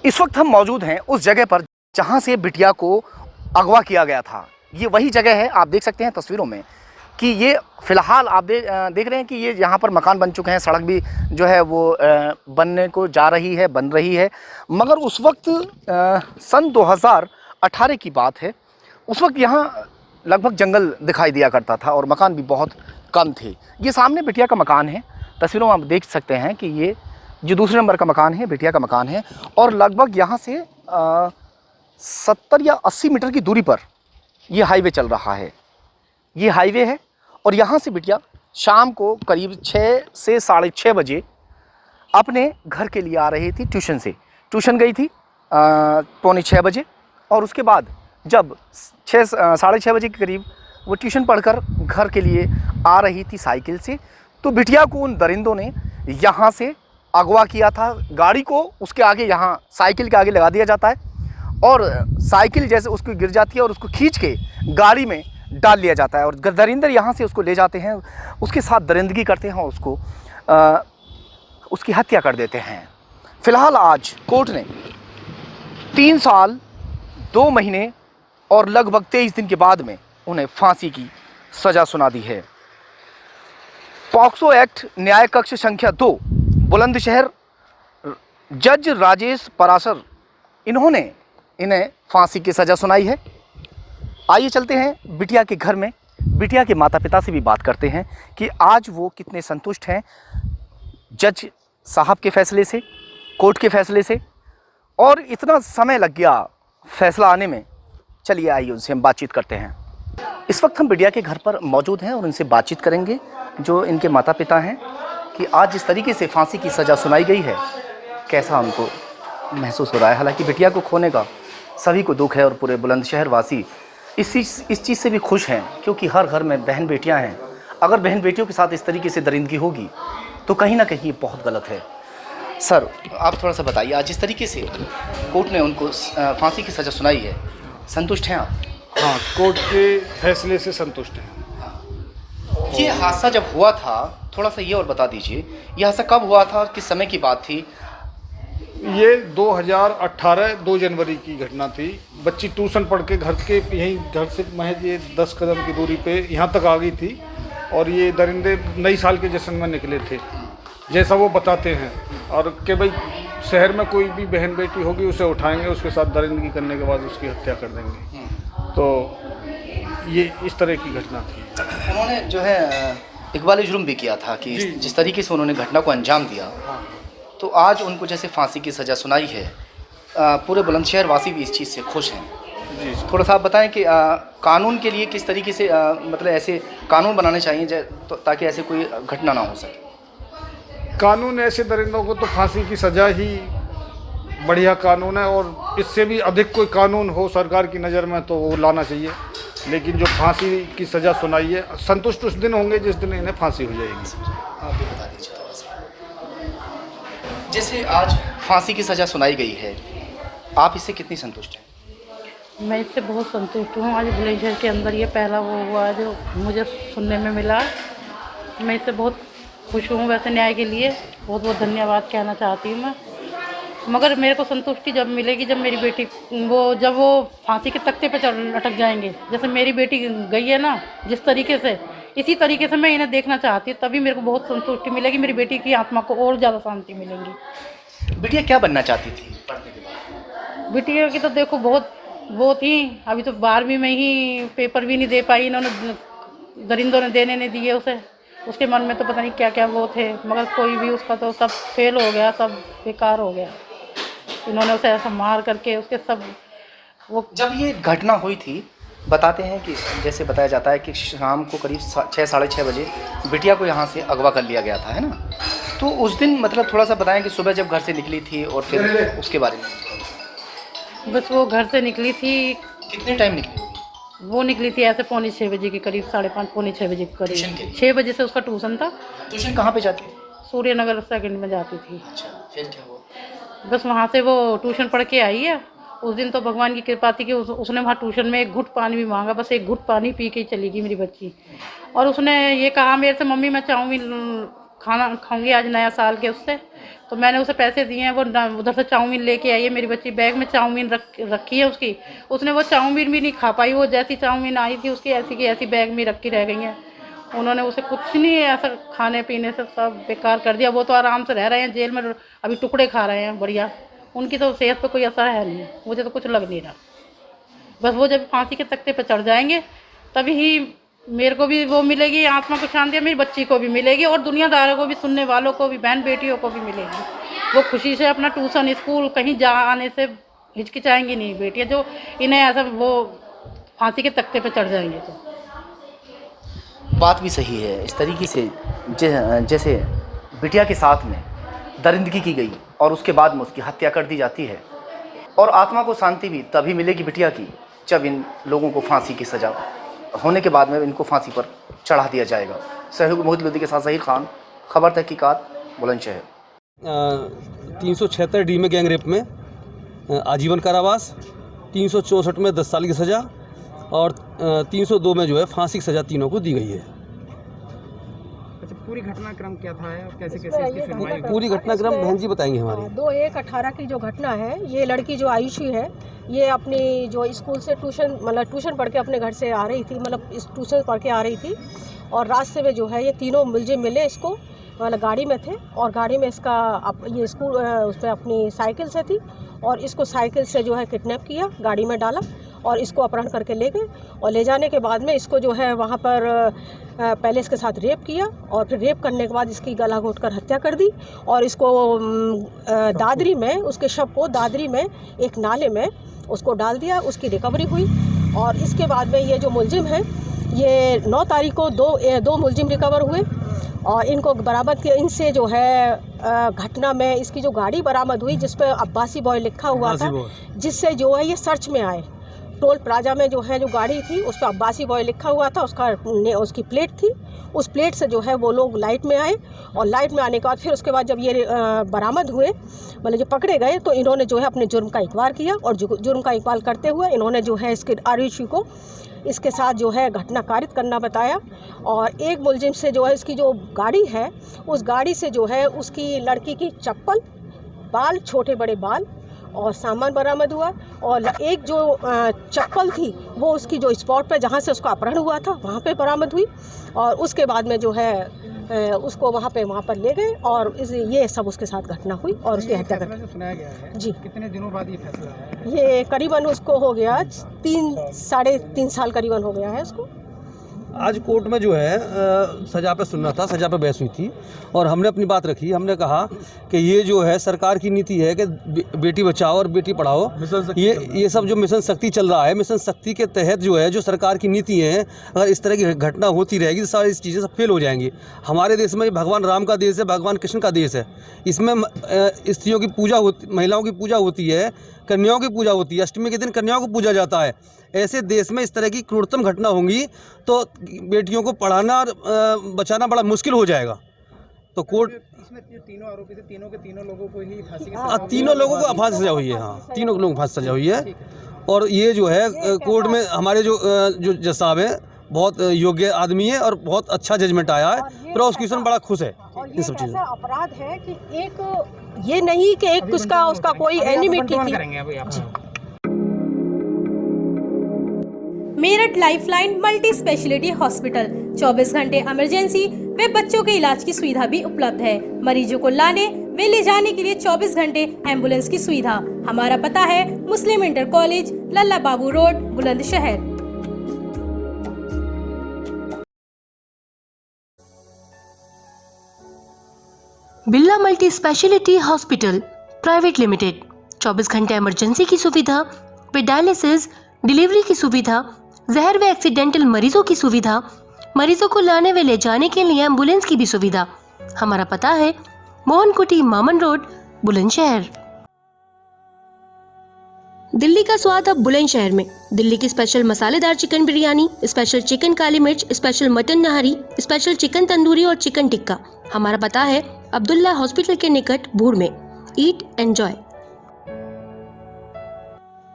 इस वक्त हम मौजूद हैं उस जगह पर जहां से बिटिया को अगवा किया गया था। ये वही जगह है, आप देख सकते हैं तस्वीरों में कि ये फ़िलहाल आप देख रहे हैं कि ये यहाँ पर मकान बन चुके हैं, सड़क भी जो है वो बनने को जा रही है, बन रही है। मगर उस वक्त सन 2018 की बात है, उस वक्त यहाँ लगभग जंगल दिखाई दिया करता था और मकान भी बहुत कम थे। ये सामने बिटिया का मकान है, तस्वीरों में आप देख सकते हैं कि ये जो दूसरे नंबर का मकान है बिटिया का मकान है और लगभग यहाँ से 70 या 80 मीटर की दूरी पर ये हाईवे चल रहा है। ये हाईवे है और यहाँ से बिटिया शाम को करीब 6 से 6:30 बजे अपने घर के लिए आ रही थी ट्यूशन से। ट्यूशन गई थी 5:45 बजे और उसके बाद जब 6-6:30 बजे के करीब वो ट्यूशन पढ़कर घर के लिए आ रही थी साइकिल से, तो बिटिया को उन दरिंदों ने यहाँ से अगवा किया था। गाड़ी को उसके आगे, यहाँ साइकिल के आगे लगा दिया जाता है और साइकिल जैसे उसको गिर जाती है और उसको खींच के गाड़ी में डाल लिया जाता है और दरिंदर यहाँ से उसको ले जाते हैं, उसके साथ दरिंदगी करते हैं और उसको उसकी हत्या कर देते हैं। फ़िलहाल आज कोर्ट ने 3 साल 2 महीने और लगभग 23 दिन के बाद में उन्हें फांसी की सज़ा सुना दी है। पॉक्सो एक्ट न्याय कक्ष संख्या 2 बुलंदशहर जज राजेश पराशर, इन्होंने इन्हें फांसी की सज़ा सुनाई है। आइए चलते हैं बिटिया के घर में, बिटिया के माता पिता से भी बात करते हैं कि आज वो कितने संतुष्ट हैं जज साहब के फ़ैसले से, कोर्ट के फ़ैसले से, और इतना समय लग गया फ़ैसला आने में। चलिए आइए उनसे हम बातचीत करते हैं। इस वक्त हम बिटिया के घर पर मौजूद हैं और उनसे बातचीत करेंगे जो इनके माता पिता हैं कि आज जिस तरीके से फांसी की सज़ा सुनाई गई है कैसा उनको महसूस हो रहा है। हालांकि बिटिया को खोने का सभी को दुख है और पूरे बुलंदशहर वासी इस चीज़ से भी खुश हैं, क्योंकि हर घर में बहन बेटियां हैं। अगर बहन बेटियों के साथ इस तरीके से दरिंदगी होगी तो कहीं ना कहीं बहुत गलत है। सर, आप थोड़ा सा बताइए, आज जिस तरीके से कोर्ट ने उनको फांसी की सज़ा सुनाई है, संतुष्ट हैं आप? हाँ, कोर्ट के फैसले से संतुष्ट हैं। ये हादसा जब हुआ था, थोड़ा सा ये और बता दीजिए, ये हादसा कब हुआ था, किस समय की बात थी? ये 2018 2 जनवरी की घटना थी। बच्ची ट्यूशन पढ़ के यहीं घर से महज ये 10 कदम की दूरी पे यहाँ तक आ गई थी और ये दरिंदे नई साल के जश्न में निकले थे, जैसा वो बताते हैं, और कि भाई शहर में कोई भी बहन बेटी होगी उसे उठाएंगे, उसके साथ दरिंदगी करने के बाद उसकी हत्या कर देंगे। तो ये इस तरह की घटना थी। उन्होंने जो है इकबाल जुर्म भी किया था कि जिस तरीके से उन्होंने घटना को अंजाम दिया, तो आज उनको जैसे फांसी की सज़ा सुनाई है, पूरे बुलंदशहर वासी भी इस चीज़ से खुश हैं। जी, थोड़ा सा आप बताएं कि कानून के लिए किस तरीके से मतलब ऐसे कानून बनाने चाहिए तो ताकि ऐसे कोई घटना ना हो सके। कानून ऐसे दरिंदों को तो फांसी की सज़ा ही बढ़िया कानून है, और इससे भी अधिक कोई कानून हो सरकार की नज़र में तो वो लाना चाहिए। लेकिन जो फांसी की सज़ा सुनाई है, संतुष्ट उस दिन होंगे जिस दिन इन्हें फांसी हो जाएगी। आप भी बता दीजिए थोड़ा सा। जैसे आज फांसी की सज़ा सुनाई गई है, आप इससे कितनी संतुष्ट हैं? मैं इससे बहुत संतुष्ट हूँ। आज बुलंदशहर के अंदर ये पहला वो हुआ जो मुझे सुनने में मिला। मैं इससे बहुत खुश हूँ। वैसे न्याय के लिए बहुत बहुत धन्यवाद कहना चाहती हूँ मैं, मगर मेरे को संतुष्टि जब मिलेगी जब मेरी बेटी जब वो फांसी के तख्ते पे लटक जाएंगे। जैसे मेरी बेटी गई है ना जिस तरीके से, इसी तरीके से मैं इन्हें देखना चाहती हूँ, तभी मेरे को बहुत संतुष्टि मिलेगी, मेरी बेटी की आत्मा को और ज़्यादा शांति मिलेगी। बिटिया क्या बनना चाहती थी पढ़ने के बाद? बिटिया की तो देखो बहुत वो थी, अभी तो 12वीं में ही पेपर भी नहीं दे पाई इन्होंने, दरिंदों ने देने नहीं दिए उसे। उसके मन में तो पता नहीं क्या क्या वो थे, मगर कोई भी उसका तो सब फेल हो गया, सब बेकार हो गया। इन्होंने उसे ऐसा मार करके उसके सब वो। जब ये घटना हुई थी, बताते हैं कि जैसे बताया जाता है कि शाम को करीब 6-6:30 बजे बिटिया को यहाँ से अगवा कर लिया गया था, है ना? तो उस दिन मतलब थोड़ा सा बताएं कि सुबह जब घर से निकली थी और फिर उसके बारे में। बस वो घर से निकली थी, कितने टाइम निकली? वो निकली थी ऐसे 5:45 बजे के करीब, 5:30 पौने 6 बजे के ट्यूशन के करीब। लिए? 6 बजे से उसका ट्यूशन था। ट्यूशन कहाँ पे जाती थी? सूर्यनगर सेकंड में जाती थी। अच्छा, फिर क्या हुआ? बस वहाँ से वो ट्यूशन पढ़ के आई है। उस दिन तो भगवान की कृपा थी कि उसने वहाँ ट्यूशन में एक घुट पानी भी मांगा, बस एक घुट पानी पी के ही चली गई मेरी बच्ची। और उसने ये कहा मेरे से, मम्मी मैं चाउमीन खाना खाऊंगी आज नया साल के उससे, तो मैंने उसे पैसे दिए हैं। वो उधर से चाउमीन लेके आई है मेरी बच्ची, बैग में चाउमीन रखी है उसकी, उसने वो चाउमीन भी नहीं खा पाई। वो जैसी चाउमीन आई थी उसकी ऐसी की ऐसी बैग में रखी रह गई हैं। उन्होंने उसे कुछ नहीं ऐसा खाने पीने से सब बेकार कर दिया। वो तो आराम से रह रहे हैं जेल में, अभी टुकड़े खा रहे हैं बढ़िया। उनकी तो सेहत पर कोई असर है नहीं, मुझे तो कुछ लग नहीं रहा। बस वो जब फांसी के तख्ते पर चढ़ जाएंगे तभी ही मेरे को भी वो मिलेगी, आत्मा को शांति, मेरी बच्ची को भी मिलेगी और दुनियादारों को भी, सुनने वालों को भी, बहन बेटियों को भी मिलेगी। वो खुशी से अपना ट्यूशन स्कूल कहीं जा आने से हिचकिचाएंगी नहीं बेटियाँ, जो इन्हें ऐसा वो फांसी के तख्ते पे चढ़ जाएंगे। तो बात भी सही है। इस तरीके से जैसे बिटिया के साथ में दरिंदगी की गई और उसके बाद में उसकी हत्या कर दी जाती है, और आत्मा को शांति भी तभी मिलेगी बिटिया की जब इन लोगों को फांसी की सज़ा होने के बाद में इनको फांसी पर चढ़ा दिया जाएगा। सहयोग मोहित लोधी के साथ ज़हीर खान, खबर तहकीकात, बुलंदशहर। 376 डी में गैंग रेप में आजीवन कारावास, 364 में 10 साल की सज़ा और 302 में जो है फांसी की सज़ा तीनों को दी गई है। अच्छा, पूरी घटनाक्रम क्या था और कैसे कैसे इसकी सुनवाई हुई? पूरी घटनाक्रम बहन जी बताएंगे हमारी। 2/1/18 की जो घटना है, ये लड़की जो आयुषी है, ये अपनी जो स्कूल से ट्यूशन पढ़ के अपने घर से आ रही थी, इस ट्यूशन पढ़ के आ रही थी और रास्ते में जो है ये तीनों मुलजिम मिले इसको, गाड़ी में थे और गाड़ी में इसका ये स्कूल उस पर अपनी साइकिल से थी और इसको साइकिल से जो है किडनैप किया, गाड़ी में डाला और इसको अपहरण करके ले गए और ले जाने के बाद में इसको जो है वहाँ पर पहले इसके साथ रेप किया और फिर रेप करने के बाद इसकी गला घोंट कर हत्या कर दी और इसको दादरी में, उसके शव को दादरी में एक नाले में उसको डाल दिया। उसकी रिकवरी हुई और इसके बाद में ये जो मुलजिम है, ये 9 तारीख को दो मुलजिम रिकवर हुए और इनको बरामद किया। इनसे जो है घटना में इसकी जो गाड़ी बरामद हुई जिस पर अब्बासी बॉय लिखा हुआ था, जिससे जो है ये सर्च में आए। टोल प्लाजा में जो है जो गाड़ी थी उस पर अब्बासी बॉय लिखा हुआ था, उसकी प्लेट थी। उस प्लेट से जो है वो लोग लाइट में आए और लाइट में आने के बाद फिर उसके बाद जब ये बरामद हुए, मतलब जो पकड़े गए, तो इन्होंने जो है अपने जुर्म का इकरार किया और जुर्म का इकरार करते हुए इन्होंने जो है इसके आयुषी को इसके साथ जो है घटना कारित करना बताया। और एक मुलजिम से जो है इसकी जो गाड़ी है, उस गाड़ी से जो है उसकी लड़की की चप्पल, बाल, छोटे बड़े बाल और सामान बरामद हुआ और एक जो चप्पल थी वो उसकी जो स्पॉट पे जहाँ से उसका अपहरण हुआ था वहाँ पे बरामद हुई और उसके बाद में जो है उसको वहाँ पर ले गए और ये सब उसके साथ घटना हुई और उसकी हत्या कर जो सुनाया गया है जी। कितने दिनों बाद ये फैसला है? ये करीबन उसको हो गया 3-3.5 साल करीबन हो गया है उसको। आज कोर्ट में जो है सज़ा पे सुनना था, सज़ा पे बहस हुई थी और हमने अपनी बात रखी। हमने कहा कि ये जो है सरकार की नीति है कि बेटी बचाओ और बेटी पढ़ाओ, ये सब जो मिशन शक्ति चल रहा है, मिशन शक्ति के तहत जो है जो सरकार की नीति है, अगर इस तरह की घटना होती रहेगी तो सारी चीज़ें सब फेल हो जाएंगी। हमारे देश में भगवान राम का देश है, भगवान कृष्ण का देश है। इसमें स्त्रियों की पूजा होती, महिलाओं की पूजा होती है, कन्याओं की पूजा होती है, अष्टमी के दिन कन्याओं को पूजा जाता है। ऐसे देश में इस तरह की क्रूरतम घटना होंगी तो बेटियों को पढ़ाना और बचाना बड़ा मुश्किल हो जाएगा। तो कोर्ट इसमें जो तीनों आरोपी थे, तीनों के तीनों लोगों को ही फांसी की तीनों लोगों को फांसी सजा हुई है। हाँ, तीनों लोगों को फांसी सजा हुई है और ये जो है कोर्ट में हमारे जो जज साहब हैं, बहुत योग्य आदमी है और बहुत अच्छा जजमेंट आया है। प्रोसिक्यूशन बड़ा खुश है इन सब चीज़ों। अपराध है कि एक ये नहीं कि एक उसका कोई एनिमिटी थी। Meerut lifeline multi speciality hospital 24 घंटे इमरजेंसी व बच्चों के इलाज की सुविधा भी उपलब्ध है। मरीजों को लाने वे ले जाने के लिए 24 घंटे एम्बुलेंस की सुविधा। हमारा पता है Muslim inter college, Lalla Babu road, Bulandshahr. Birla multi speciality hospital private limited 24 घंटे इमरजेंसी की सुविधा, व डायलिसिस, डिलीवरी की सुविधा, जहर व एक्सीडेंटल मरीजों की सुविधा, मरीजों को लाने व ले जाने के लिए एम्बुलेंस की भी सुविधा। हमारा पता है मोहन कुटी, मामन रोड, बुलंदशहर। दिल्ली का स्वाद अब बुलंदशहर में। दिल्ली की स्पेशल मसालेदार चिकन बिरयानी, स्पेशल चिकन काली मिर्च, special mutton nahari, special chicken tandoori और चिकन टिक्का। हमारा पता है अब्दुल्ला हॉस्पिटल के निकट भूड़ में। ईट एंजॉय।